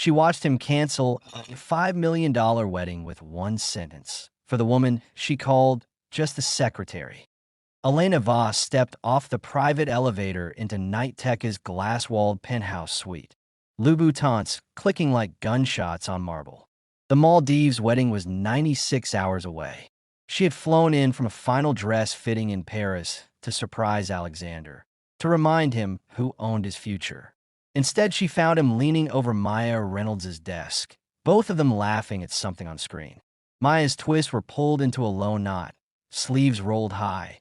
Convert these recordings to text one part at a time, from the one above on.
She watched him cancel a $5 million wedding with one sentence for the woman she called just the secretary. Elena Voss stepped off the private elevator into Nightteca's glass-walled penthouse suite. Louboutins clicking like gunshots on marble. The Maldives wedding was 96 hours away. She had flown in from a final dress fitting in Paris to surprise Alexander, to remind him who owned his future. Instead, she found him leaning over Maya Reynolds' desk, both of them laughing at something on screen. Maya's twists were pulled into a low knot, sleeves rolled high,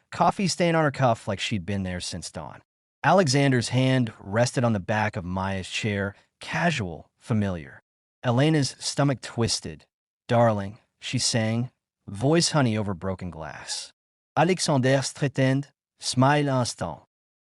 coffee stain on her cuff like she'd been there since dawn. Alexander's hand rested on the back of Maya's chair, casual, familiar. Elena's stomach twisted. "Darling," she sang, voice honey over broken glass. Alexander straightened, smile instant.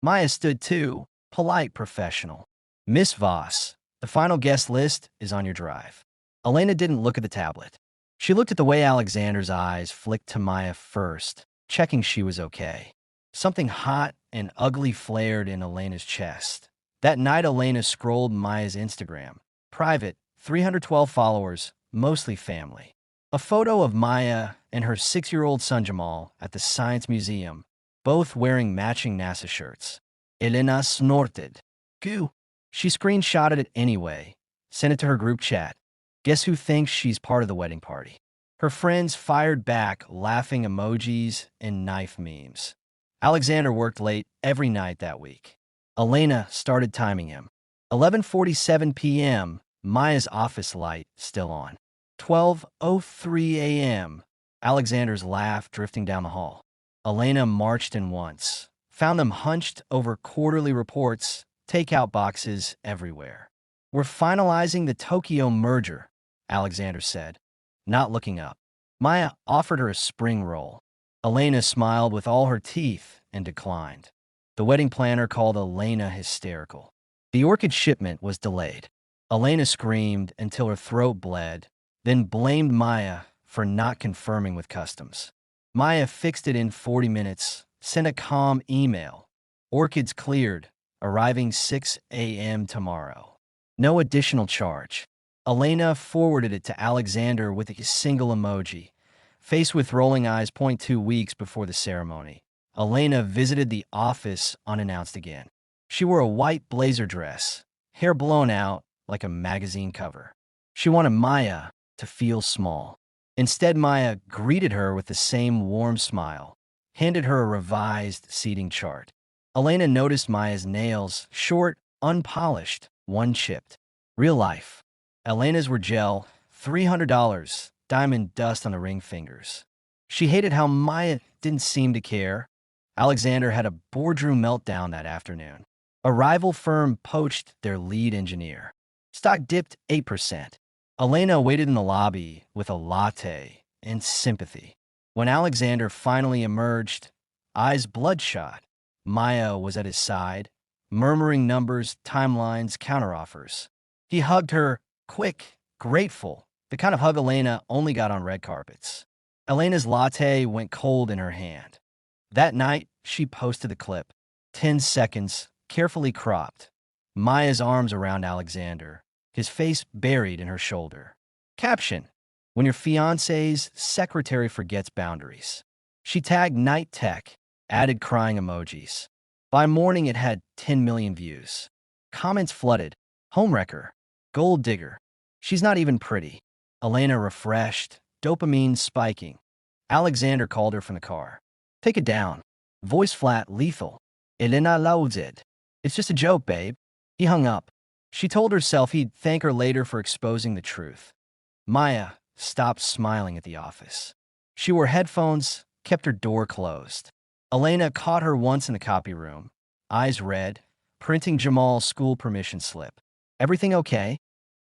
Maya stood too, polite, professional. "Miss Voss, the final guest list is on your drive." Elena didn't look at the tablet. She looked at the way Alexander's eyes flicked to Maya first, checking she was okay. Something hot and ugly flared in Elena's chest. That night, Elena scrolled Maya's Instagram. Private, 312 followers, mostly family. A photo of Maya and her 6-year-old son Jamal at the Science Museum, both wearing matching NASA shirts. Elena snorted. "Goo." She screenshotted it anyway, sent it to her group chat. Guess who thinks she's part of the wedding party? Her friends fired back, laughing emojis and knife memes. Alexander worked late every night that week. Elena started timing him. 11:47 p.m., Maya's office light still on. 12:03 a.m., Alexander's laugh drifting down the hall. Elena marched in once, found them hunched over quarterly reports, takeout boxes everywhere. "We're finalizing the Tokyo merger," Alexander said, not looking up. Maya offered her a spring roll. Elena smiled with all her teeth and declined. The wedding planner called Elena hysterical. The orchid shipment was delayed. Elena screamed until her throat bled, then blamed Maya for not confirming with customs. Maya fixed it in 40 minutes, sent a calm email. "Orchids cleared, arriving 6 a.m. tomorrow. No additional charge." Elena forwarded it to Alexander with a single emoji. Face with rolling eyes. 2 weeks before the ceremony, Elena visited the office unannounced again. She wore a white blazer dress, hair blown out like a magazine cover. She wanted Maya to feel small. Instead, Maya greeted her with the same warm smile, handed her a revised seating chart. Elena noticed Maya's nails, short, unpolished, one chipped. Real life. Elena's were gel, $300, diamond dust on the ring fingers. She hated how Maya didn't seem to care. Alexander had a boardroom meltdown that afternoon. A rival firm poached their lead engineer. Stock dipped 8%. Elena waited in the lobby with a latte and sympathy. When Alexander finally emerged, eyes bloodshot, Maya was at his side, murmuring numbers, timelines, counteroffers. He hugged her, quick, grateful, the kind of hug Elena only got on red carpets. Elena's latte went cold in her hand. That night, she posted the clip. 10 seconds, carefully cropped. Maya's arms around Alexander, his face buried in her shoulder. Caption: "When your fiancé's secretary forgets boundaries." She tagged Night Tech, added crying emojis. By morning, it had 10 million views. Comments flooded. "Homewrecker. Gold digger. She's not even pretty." Elena refreshed, dopamine spiking. Alexander called her from the car. "Take it down." Voice flat, lethal. "Elena loves it. It's just a joke, babe." He hung up. She told herself he'd thank her later for exposing the truth. Maya stopped smiling at the office. She wore headphones, kept her door closed. Elena caught her once in the copy room, eyes red, printing Jamal's school permission slip. "Everything okay?"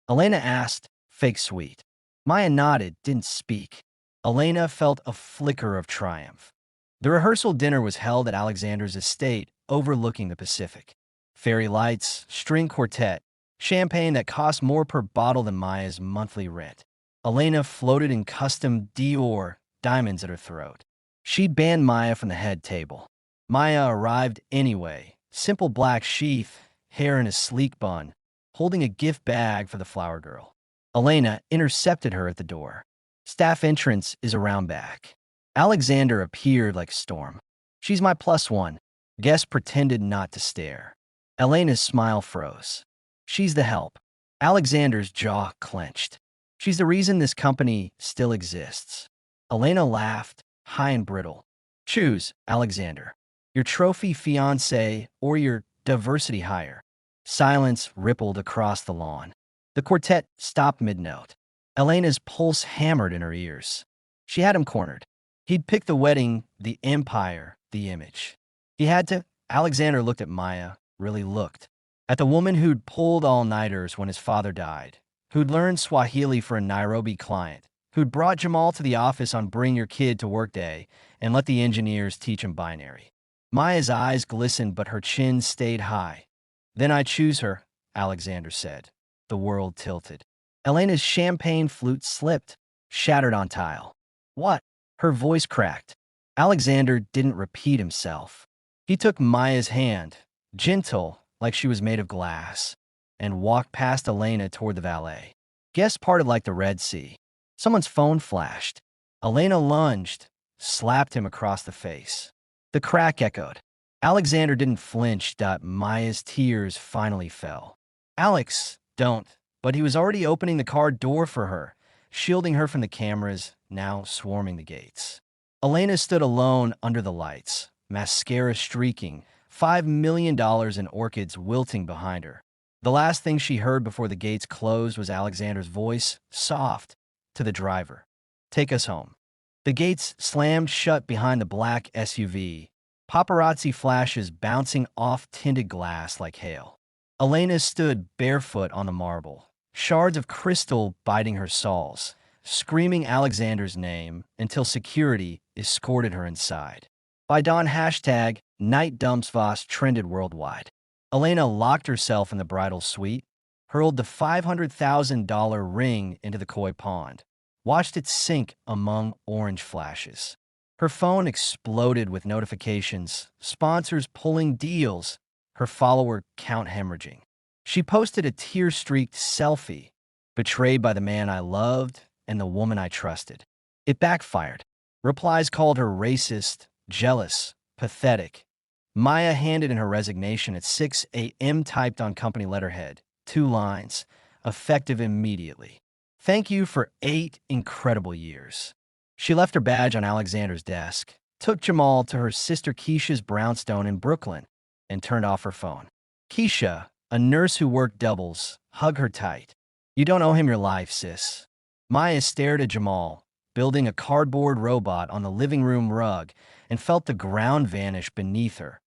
Elena asked, fake sweet. Maya nodded, didn't speak. Elena felt a flicker of triumph. The rehearsal dinner was held at Alexander's estate, overlooking the Pacific. Fairy lights, string quartet, champagne that cost more per bottle than Maya's monthly rent. Elena floated in custom Dior diamonds at her throat. She'd banned Maya from the head table. Maya arrived anyway, simple black sheath, hair in a sleek bun, holding a gift bag for the flower girl. Elena intercepted her at the door. Staff entrance is around back. Alexander appeared like a storm. She's my +1. Guest pretended not to stare. Elena's smile froze. She's the help. Alexander's jaw clenched. She's the reason this company still exists. Elena laughed, high and brittle. Choose, Alexander. Your trophy fiancé or your diversity hire. Silence rippled across the lawn. The quartet stopped mid-note. Elena's pulse hammered in her ears. She had him cornered. He'd picked the wedding, the empire, the image. He had to. Alexander looked at Maya, really looked. At the woman who'd pulled all-nighters when his father died, who'd learned Swahili for a Nairobi client, who'd brought Jamal to the office on Bring Your Kid to Work Day and let the engineers teach him binary. Maya's eyes glistened, but her chin stayed high. Then I choose her, Alexander said. The world tilted. Elena's champagne flute slipped, shattered on tile. What? Her voice cracked. Alexander didn't repeat himself. He took Maya's hand, gentle, like she was made of glass, and walked past Elena toward the valet. Guests parted like the Red Sea. Someone's phone flashed. Elena lunged, slapped him across the face. The crack echoed. Alexander didn't flinch. Maya's tears finally fell. Alex, don't. But he was already opening the car door for her, shielding her from the cameras, now swarming the gates. Elena stood alone under the lights, mascara streaking, $5 million in orchids wilting behind her. The last thing she heard before the gates closed was Alexander's voice, soft, to the driver. Take us home. The gates slammed shut behind the black SUV, paparazzi flashes bouncing off tinted glass like hail. Elena stood barefoot on the marble, shards of crystal biting her soles, screaming Alexander's name until security escorted her inside. By dawn, #NightDumpsVos trended worldwide. Elena locked herself in the bridal suite, hurled the $500,000 ring into the koi pond, watched it sink among orange flashes. Her phone exploded with notifications, sponsors pulling deals, her follower count hemorrhaging. She posted a tear-streaked selfie, betrayed by the man I loved and the woman I trusted. It backfired. Replies called her racist, jealous, pathetic. Maya handed in her resignation at 6 a.m. typed on company letterhead, 2 lines, effective immediately. Thank you for 8 incredible years. She left her badge on Alexander's desk, took Jamal to her sister Keisha's brownstone in Brooklyn, and turned off her phone. Keisha, a nurse who worked doubles, hugged her tight. You don't owe him your life, sis. Maya stared at Jamal, building a cardboard robot on the living room rug, and felt the ground vanish beneath her.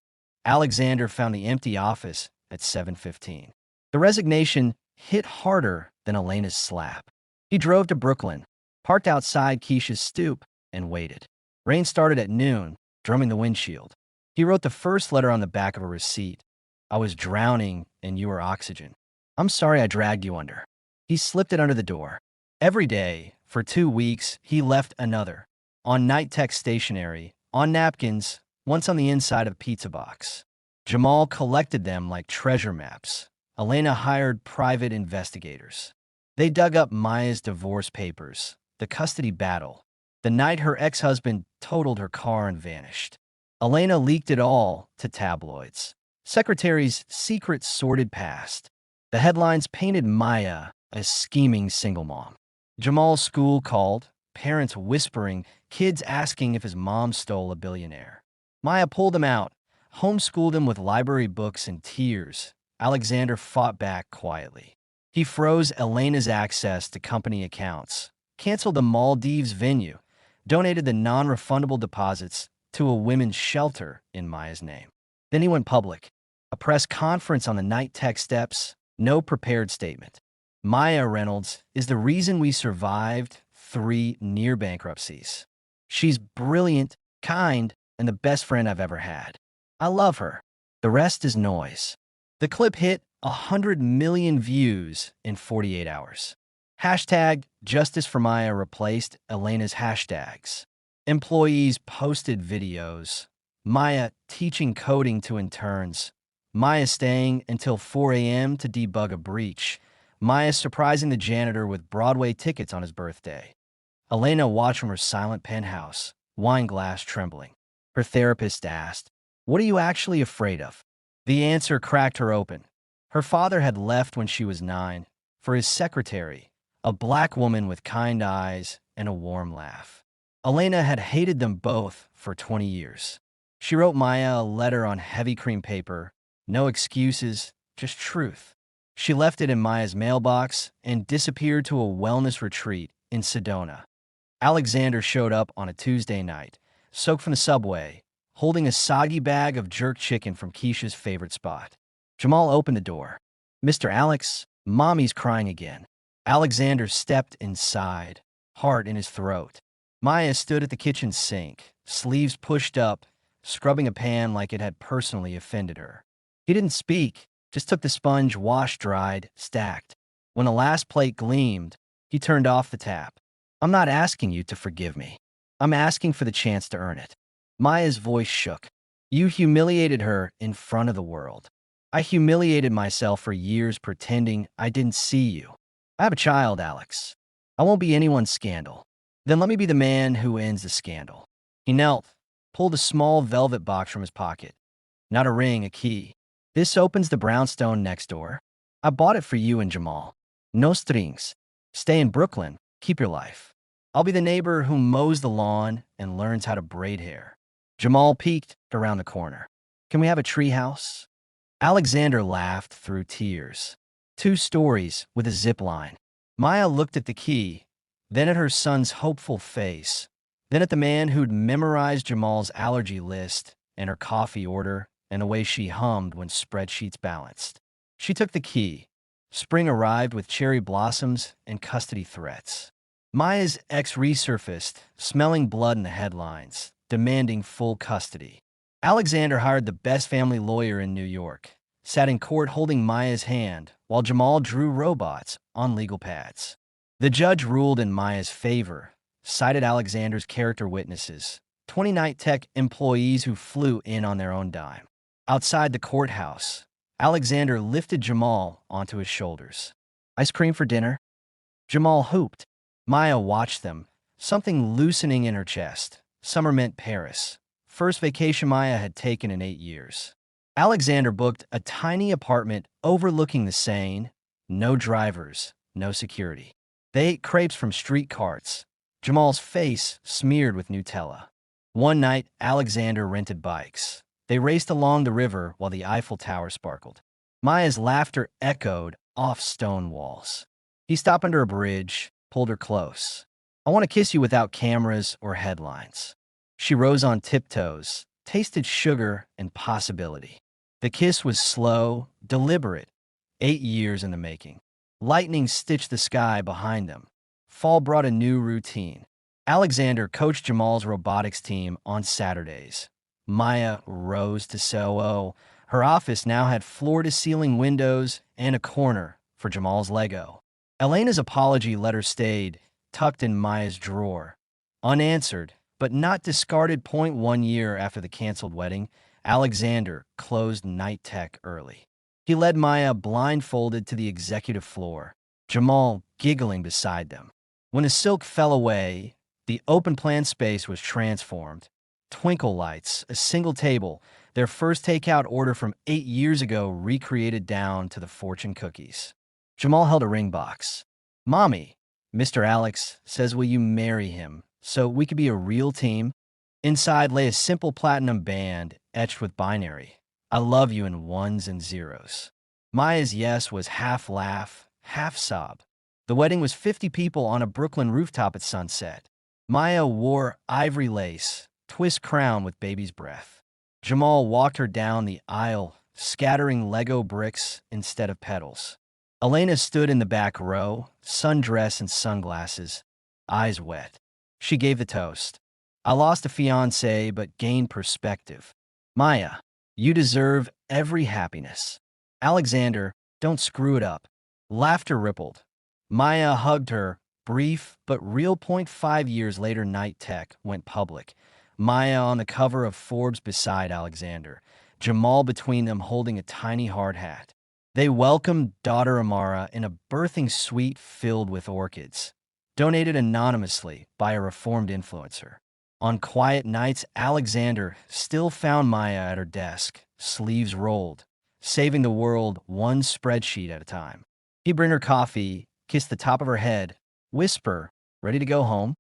Alexander found the empty office at 7:15. The resignation hit harder than Elena's slap. He drove to Brooklyn, parked outside Keisha's stoop, and waited. Rain started at noon, drumming the windshield. He wrote the first letter on the back of a receipt. I was drowning and you were oxygen. I'm sorry I dragged you under. He slipped it under the door. Every day, for 2 weeks, he left another. On night tech stationery, on napkins, once on the inside of a pizza box. Jamal collected them like treasure maps. Elena hired private investigators. They dug up Maya's divorce papers, the custody battle, the night her ex-husband totaled her car and vanished. Elena leaked it all to tabloids. Secretary's secret sordid past. The headlines painted Maya as scheming single mom. Jamal's school called, parents whispering, kids asking if his mom stole a billionaire. Maya pulled him out, homeschooled him with library books and tears. Alexander fought back quietly. He froze Elena's access to company accounts, canceled the Maldives venue, donated the non-refundable deposits to a women's shelter in Maya's name. Then he went public. A press conference on the night tech steps, no prepared statement. Maya Reynolds is the reason we survived 3 near bankruptcies. She's brilliant, kind, and the best friend I've ever had. I love her. The rest is noise. The clip hit 100 million views in 48 hours. #Justice for Maya replaced Elena's hashtags. Employees posted videos. Maya teaching coding to interns. Maya staying until 4 a.m. to debug a breach. Maya surprising the janitor with Broadway tickets on his birthday. Elena watched from her silent penthouse, wine glass trembling. Her therapist asked, "What are you actually afraid of?" The answer cracked her open. Her father had left when she was 9 for his secretary, a black woman with kind eyes and a warm laugh. Elena had hated them both for 20 years. She wrote Maya a letter on heavy cream paper, no excuses, just truth. She left it in Maya's mailbox and disappeared to a wellness retreat in Sedona. Alexander showed up on a Tuesday night, soaked from the subway, holding a soggy bag of jerk chicken from Keisha's favorite spot. Jamal opened the door. "Mr. Alex, Mommy's crying again." Alexander stepped inside, heart in his throat. Maya stood at the kitchen sink, sleeves pushed up, scrubbing a pan like it had personally offended her. He didn't speak, just took the sponge wash-dried, stacked. When the last plate gleamed, he turned off the tap. "I'm not asking you to forgive me. I'm asking for the chance to earn it." Maya's voice shook. "You humiliated her in front of the world. I humiliated myself for years pretending I didn't see you. I have a child, Alex. I won't be anyone's scandal. Then let me be the man who ends the scandal." He knelt, pulled a small velvet box from his pocket. "Not a ring, a key. This opens the brownstone next door. I bought it for you and Jamal. No strings. Stay in Brooklyn. Keep your life. I'll be the neighbor who mows the lawn and learns how to braid hair." Jamal peeked around the corner. "Can we have a treehouse?" Alexander laughed through tears. 2 stories with a zip line. Maya looked at the key, then at her son's hopeful face, then at the man who'd memorized Jamal's allergy list and her coffee order and the way she hummed when spreadsheets balanced. She took the key. Spring arrived with cherry blossoms and custody threats. Maya's ex resurfaced, smelling blood in the headlines, demanding full custody. Alexander hired the best family lawyer in New York, sat in court holding Maya's hand while Jamal drew robots on legal pads. The judge ruled in Maya's favor, cited Alexander's character witnesses, 20 night tech employees who flew in on their own dime. Outside the courthouse, Alexander lifted Jamal onto his shoulders. "Ice cream for dinner?" Jamal hooped. Maya watched them, something loosening in her chest. Summer meant Paris. First vacation Maya had taken in 8 years. Alexander booked a tiny apartment overlooking the Seine, no drivers, no security. They ate crepes from street carts, Jamal's face smeared with Nutella. One night, Alexander rented bikes. They raced along the river while the Eiffel Tower sparkled. Maya's laughter echoed off stone walls. He stopped under a bridge, pulled her close. "I want to kiss you without cameras or headlines." She rose on tiptoes, tasted sugar and possibility. The kiss was slow, deliberate, 8 years in the making. Lightning stitched the sky behind them. Fall brought a new routine. Alexander coached Jamal's robotics team on Saturdays. Maya rose to solo. Her office now had floor-to-ceiling windows and a corner for Jamal's Lego. Elena's apology letter stayed tucked in Maya's drawer. Unanswered, but not discarded. 1 year after the canceled wedding, Alexander closed night tech early. He led Maya blindfolded to the executive floor, Jamal giggling beside them. When the silk fell away, the open plan space was transformed. Twinkle lights, a single table, their first takeout order from 8 years ago recreated down to the fortune cookies. Jamal held a ring box. "Mommy, Mr. Alex says will you marry him so we could be a real team?" Inside lay a simple platinum band etched with binary. "I love you" in ones and zeros. Maya's yes was half laugh, half sob. The wedding was 50 people on a Brooklyn rooftop at sunset. Maya wore ivory lace, twist crown with baby's breath. Jamal walked her down the aisle, scattering Lego bricks instead of petals. Elena stood in the back row, sundress and sunglasses, eyes wet. She gave the toast. "I lost a fiancé but gained perspective. Maya, you deserve every happiness. Alexander, don't screw it up." Laughter rippled. Maya hugged her, brief but real. 5 years later, night tech went public. Maya on the cover of Forbes beside Alexander. Jamal between them holding a tiny hard hat. They welcomed daughter Amara in a birthing suite filled with orchids, donated anonymously by a reformed influencer. On quiet nights, Alexander still found Maya at her desk, sleeves rolled, saving the world one spreadsheet at a time. He'd bring her coffee, kiss the top of her head, whisper, "Ready to go home?"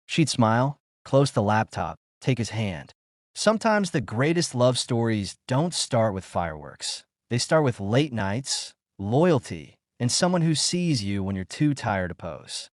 She'd smile, close the laptop, take his hand. Sometimes the greatest love stories don't start with fireworks. They start with late nights, loyalty, and someone who sees you when you're too tired to pose.